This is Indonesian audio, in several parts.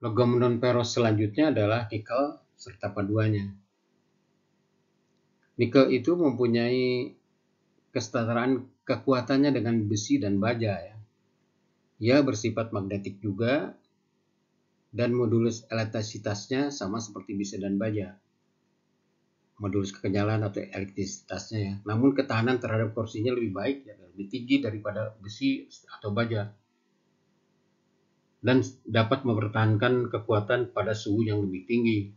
Logam non-ferrous selanjutnya adalah nikel serta paduannya. Nikel itu mempunyai kesetaraan kekuatannya dengan besi dan baja ya. Ia bersifat magnetik juga dan modulus elektrisititasnya sama seperti besi dan baja. Modulus kekenyalan atau elektrisitasnya ya. Namun ketahanan terhadap korosinya lebih baik ya, lebih tinggi daripada besi atau baja. Dan dapat mempertahankan kekuatan pada suhu yang lebih tinggi.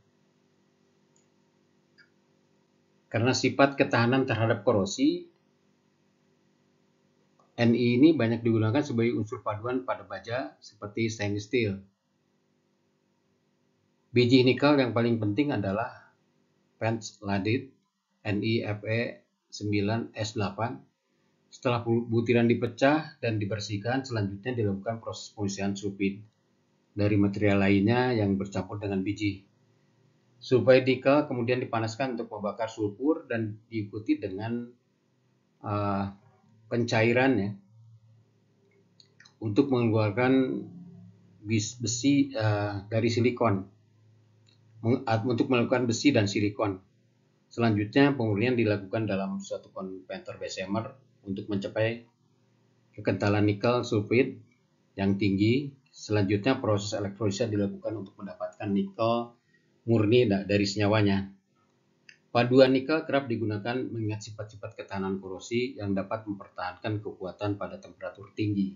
Karena sifat ketahanan terhadap korosi, Ni ini banyak digunakan sebagai unsur paduan pada baja seperti stainless steel. Biji nikel yang paling penting adalah Pentlandite NiFe9S8. Setelah butiran dipecah dan dibersihkan, selanjutnya dilakukan proses pemurnian sulfid dari material lainnya yang bercampur dengan biji. Sulfid nikel kemudian dipanaskan untuk membakar sulfur dan diikuti dengan pencairan ya, untuk mengeluarkan besi dari silikon, untuk melakukan besi dan silikon. Selanjutnya pemurnian dilakukan dalam suatu konverter Bessemer untuk mencapai kekentalan nikel sulfid yang tinggi. Selanjutnya proses elektrolisa dilakukan untuk mendapatkan nikel murni dari senyawanya. Paduan nikel kerap digunakan mengingat sifat-sifat ketahanan korosi yang dapat mempertahankan kekuatan pada temperatur tinggi.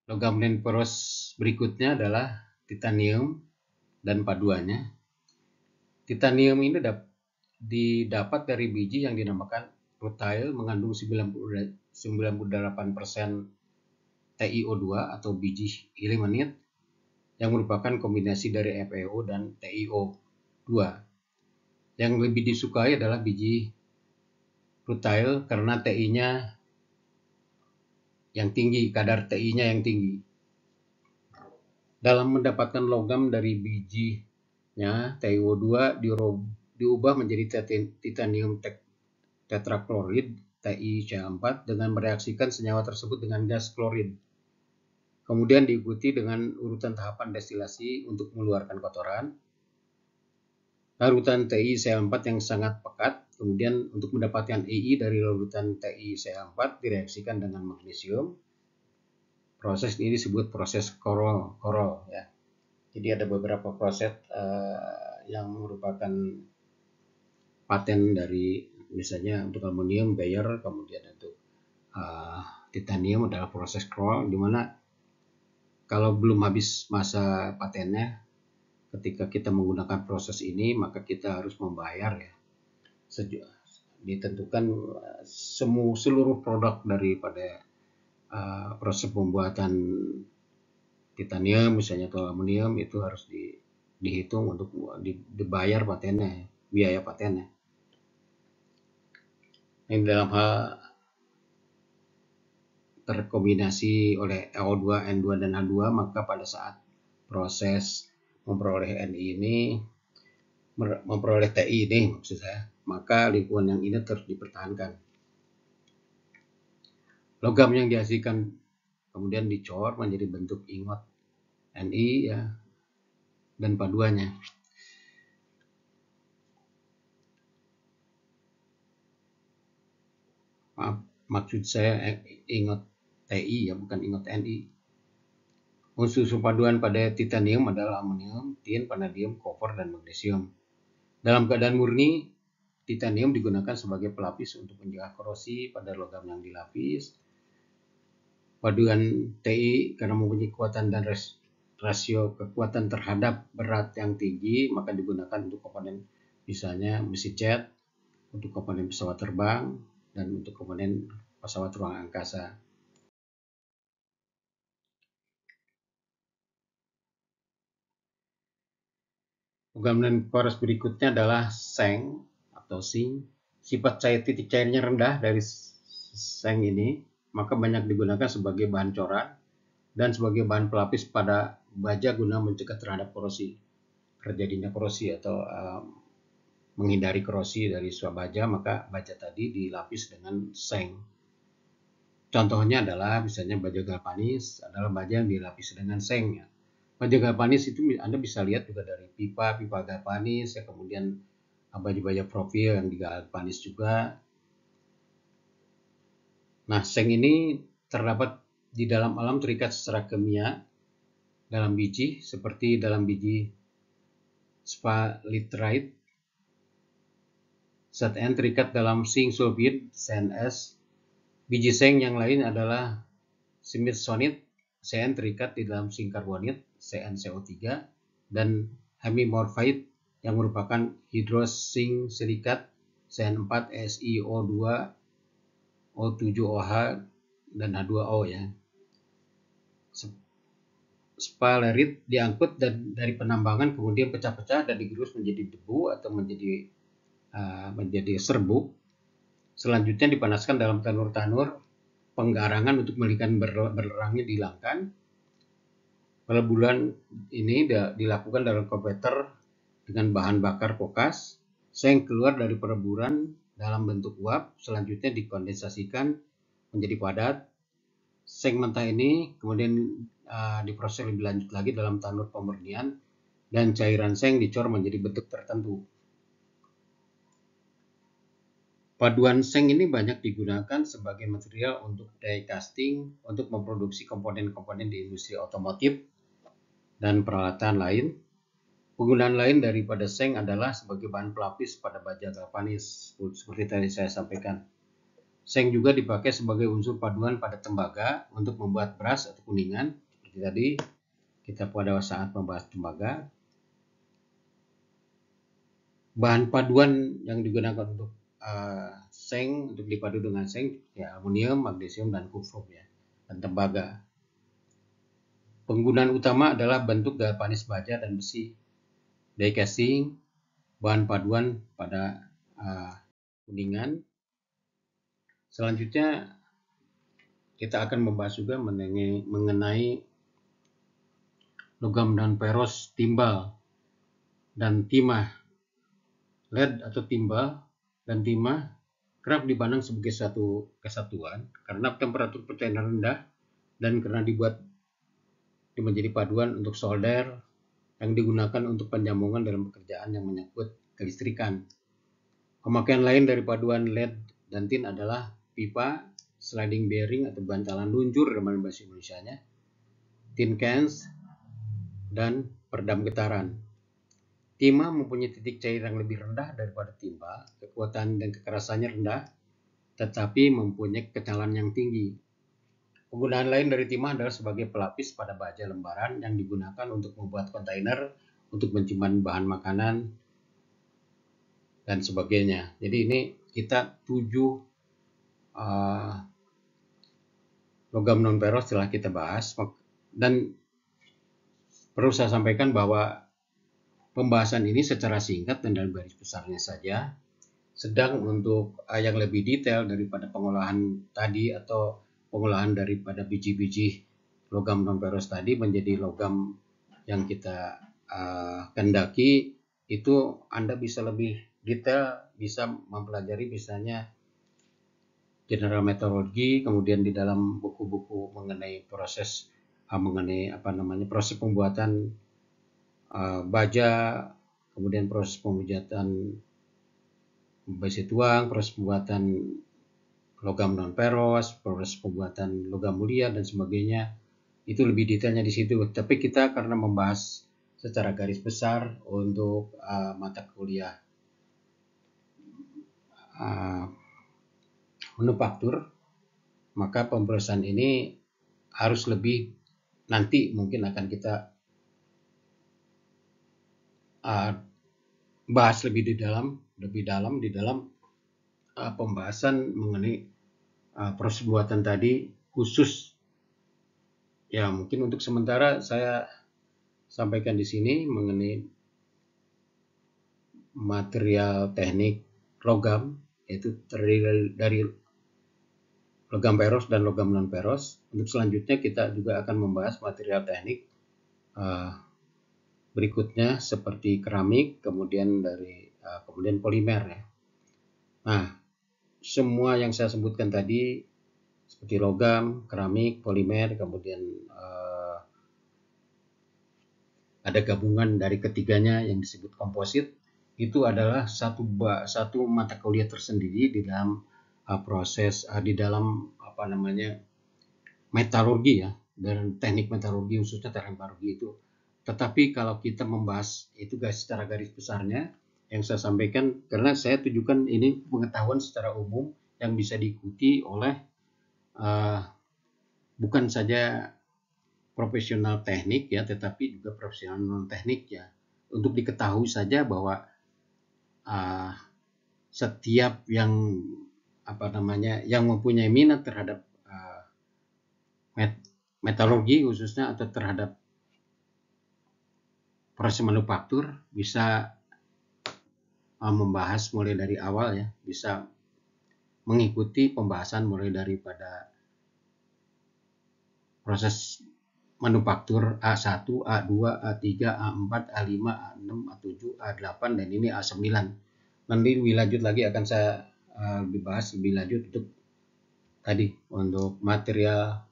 Logam non-ferrous berikutnya adalah titanium dan paduannya. Titanium ini didapat dari biji yang dinamakan rutile, mengandung 98% TiO2 atau biji ilmenite yang merupakan kombinasi dari FeO dan TiO2. Yang lebih disukai adalah biji rutile karena Ti-nya yang tinggi, kadar Ti-nya yang tinggi. Dalam mendapatkan logam dari bijinya, TiO2 diubah menjadi titanium tetrachloride TiC4 dengan mereaksikan senyawa tersebut dengan gas klorin. Kemudian diikuti dengan urutan tahapan destilasi untuk mengeluarkan kotoran. Larutan TiC4 yang sangat pekat. Kemudian untuk mendapatkan Ei dari larutan TiC4 direaksikan dengan magnesium. Proses ini disebut proses Corol ya. Jadi ada beberapa proses yang merupakan paten dari, misalnya untuk aluminium Bayer, kemudian untuk titanium adalah proses Corol, di mana kalau belum habis masa patennya, ketika kita menggunakan proses ini maka kita harus membayar ya. Ditentukan seluruh produk daripada proses pembuatan titanium misalnya atau aluminium itu harus dihitung untuk dibayar patennya, biaya patennya. Ini dalam hal terkombinasi oleh O2, N2 dan H2, maka pada saat proses memperoleh Ni ini, memperoleh Ti ini maksud saya, maka lingkungan yang ini terus dipertahankan. Logam yang dihasilkan kemudian dicor menjadi bentuk ingot Ni ya, dan paduannya. Maaf, maksud saya ingot Ti ya, bukan ingot Ni. Unsur paduan pada titanium adalah aluminium, tin, vanadium, koper, dan magnesium. Dalam keadaan murni, titanium digunakan sebagai pelapis untuk mencegah korosi pada logam yang dilapis. Paduan Ti karena mempunyai kekuatan dan rasio kekuatan terhadap berat yang tinggi, maka digunakan untuk komponen misalnya besi cat, untuk komponen pesawat terbang, dan untuk komponen pesawat ruang angkasa. Logam non-ferrous berikutnya adalah seng atau zinc. Sifat titik cairnya rendah dari seng ini, maka banyak digunakan sebagai bahan coran dan sebagai bahan pelapis pada baja guna mencegah terhadap korosi, terjadinya korosi atau menghindari korosi dari sebuah baja, maka baja tadi dilapis dengan seng. Contohnya adalah misalnya baja galvanis adalah baja yang dilapisi dengan seng ya. Baja galvanis itu Anda bisa lihat juga dari pipa galvanis ya, kemudian baja-baja profil yang digalvanis juga. Nah, seng ini terdapat di dalam alam terikat secara kimia dalam biji seperti dalam biji sphalerite. Zat N terikat dalam zinc sulfide CnS. Biji seng yang lain adalah smithsonite. Cn terikat di dalam zinc carbonate CnCO3 dan hemimorphite yang merupakan hydrozinc silikat Cn4SiO2 O7OH dan H2O ya. Sphalerite diangkut dari penambangan kemudian pecah-pecah dan digerus menjadi debu atau menjadi serbuk. Selanjutnya dipanaskan dalam tanur-tanur penggarangan untuk menghilangkan berlerangnya dihilangkan. Peleburan ini dilakukan dalam konverter dengan bahan bakar kokas. Seng keluar dari peleburan dalam bentuk uap, selanjutnya dikondensasikan menjadi padat. Seng mentah ini kemudian diproses lebih lanjut lagi dalam tanur pemurnian dan cairan seng dicor menjadi bentuk tertentu. Paduan seng ini banyak digunakan sebagai material untuk die casting, untuk memproduksi komponen-komponen di industri otomotif dan peralatan lain. Penggunaan lain daripada seng adalah sebagai bahan pelapis pada baja galvanis, seperti tadi saya sampaikan. Seng juga dipakai sebagai unsur paduan pada tembaga untuk membuat beras atau kuningan, seperti tadi kita pada saat membahas tembaga. Bahan paduan yang digunakan untuk seng, untuk dipadu dengan seng, ya aluminium, magnesium, dan kufur ya, dan tembaga. Penggunaan utama adalah bentuk galvanis baja dan besi, die casting, bahan paduan pada kuningan. Selanjutnya kita akan membahas juga mengenai logam non-ferrous timbal dan timah. Lead atau timbal dan timah kerap dipandang sebagai satu kesatuan karena temperatur percairan rendah dan karena dibuat menjadi paduan untuk solder yang digunakan untuk penyambungan dalam pekerjaan yang menyangkut kelistrikan. Pemakaian lain dari paduan lead dan tin adalah pipa, sliding bearing atau bantalan luncur dalam bahasa Indonesianya, tin cans, dan peredam getaran. Timah mempunyai titik cair yang lebih rendah daripada timbal, kekuatan dan kekerasannya rendah, tetapi mempunyai kekenyalan yang tinggi. Penggunaan lain dari timah adalah sebagai pelapis pada baja lembaran yang digunakan untuk membuat kontainer, untuk menyimpan bahan makanan, dan sebagainya. Jadi ini kita 7 logam non-ferrous telah kita bahas, dan perlu saya sampaikan bahwa pembahasan ini secara singkat dan dalam garis besarnya saja. Sedang untuk yang lebih detail daripada pengolahan tadi atau pengolahan daripada biji-biji logam non-ferrous tadi menjadi logam yang kita kendaki, itu Anda bisa lebih detail, bisa mempelajari misalnya general meteorologi, kemudian di dalam buku-buku mengenai proses proses pembuatan baja, kemudian proses pembuatan besi tuang, proses pembuatan logam non-ferrous, proses pembuatan logam mulia dan sebagainya. Itu lebih detailnya di situ. Tapi kita karena membahas secara garis besar untuk mata kuliah manufaktur, maka pembahasan ini harus lebih, nanti mungkin akan kita bahas lebih dalam di dalam pembahasan mengenai proses pembuatan tadi khusus. Ya, mungkin untuk sementara saya sampaikan di sini mengenai material teknik logam, yaitu terdiri dari logam ferrous dan logam non-ferrous. Untuk selanjutnya kita juga akan membahas material teknik berikutnya seperti keramik, kemudian polimer ya. Nah, semua yang saya sebutkan tadi seperti logam, keramik, polimer, kemudian ada gabungan dari ketiganya yang disebut komposit. Itu adalah satu mata kuliah tersendiri di dalam proses di dalam metalurgi ya, dan teknik metalurgi khususnya teknik metalurgi itu. Tetapi kalau kita membahas itu secara garis besarnya yang saya sampaikan, karena saya tujukan ini pengetahuan secara umum yang bisa diikuti oleh bukan saja profesional teknik ya, tetapi juga profesional non teknik ya, untuk diketahui saja bahwa setiap yang yang mempunyai minat terhadap metalurgi khususnya atau terhadap proses manufaktur bisa membahas mulai dari awal ya, bisa mengikuti pembahasan mulai daripada proses manufaktur A1, A2, A3, A4, A5, A6, A7, A8 dan ini A9. Nanti lebih lanjut lagi akan saya lebih bahas lebih lanjut untuk material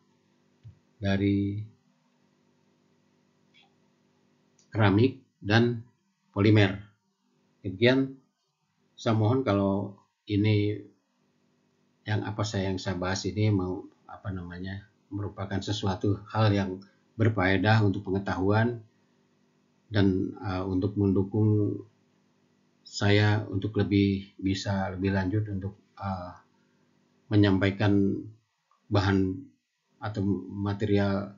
dari keramik dan polimer. Demikian, saya mohon kalau ini yang saya bahas ini merupakan sesuatu hal yang berfaedah untuk pengetahuan dan untuk mendukung saya untuk bisa lebih lanjut untuk menyampaikan bahan atau material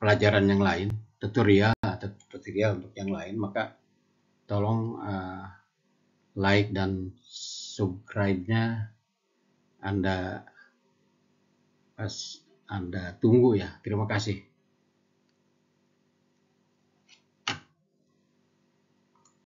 pelajaran yang lain, tutorial untuk yang lain, maka tolong like dan subscribe-nya Anda tunggu ya. Terima kasih.